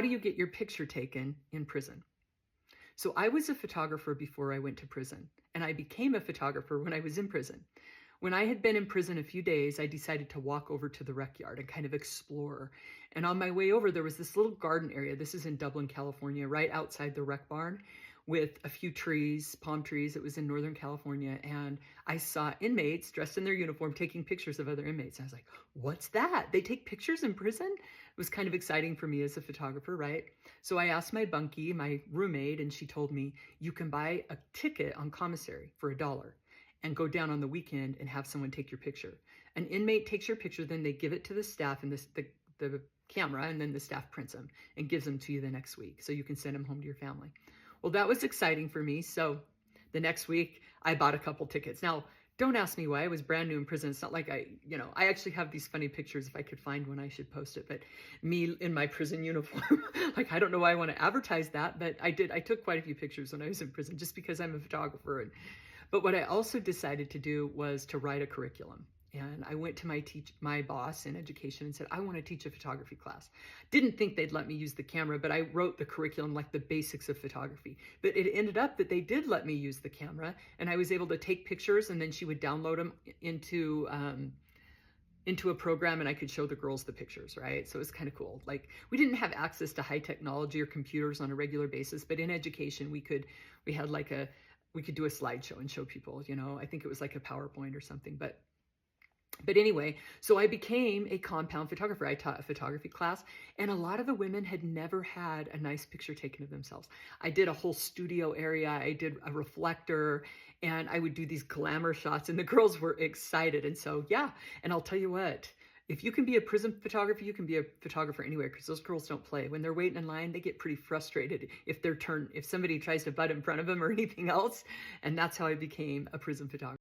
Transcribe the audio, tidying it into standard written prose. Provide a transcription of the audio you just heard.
do you get your picture taken in prison? So I was a photographer before I went to prison, and I became a photographer when I was in prison. When I had been in prison a few days, I decided to walk over to the rec yard and kind of explore. And on my way over, there was this little garden area. This is in Dublin, California, right outside the rec barn with a few trees, palm trees. It was in Northern California. And I saw inmates dressed in their uniform taking pictures of other inmates. And I was like, what's that? They take pictures in prison? It was kind of exciting for me as a photographer, right? So I asked my bunkie, my roommate, and she told me, you can buy a ticket on commissary for $1 and go down on the weekend and have someone take your picture. An inmate takes your picture, then they give it to the staff and the camera, and then the staff prints them and gives them to you the next week so you can send them home to your family. Well, that was exciting for me. So the next week I bought a couple tickets. Now, don't ask me why. I was brand new in prison. It's not like I actually have these funny pictures. If I could find one, I should post it. But me in my prison uniform, like, I don't know why I want to advertise that, but I did. I took quite a few pictures when I was in prison just because I'm a photographer. But what I also decided to do was to write a curriculum. And I went to my boss in education and said, I want to teach a photography class. Didn't think they'd let me use the camera, but I wrote the curriculum, like the basics of photography. But it ended up that they did let me use the camera, and I was able to take pictures, and then she would download them into a program, and I could show the girls the pictures, right? So it was kind of cool. Like, we didn't have access to high technology or computers on a regular basis, but in education, we could do a slideshow and show people, I think it was like a PowerPoint or something. But anyway, so I became a compound photographer. I taught a photography class, and a lot of the women had never had a nice picture taken of themselves. I did a whole studio area. I did a reflector, and I would do these glamour shots, and the girls were excited. And so, yeah, and I'll tell you what, if you can be a prison photographer, you can be a photographer anywhere, because those girls don't play. When they're waiting in line, they get pretty frustrated if if somebody tries to butt in front of them or anything else. And that's how I became a prison photographer.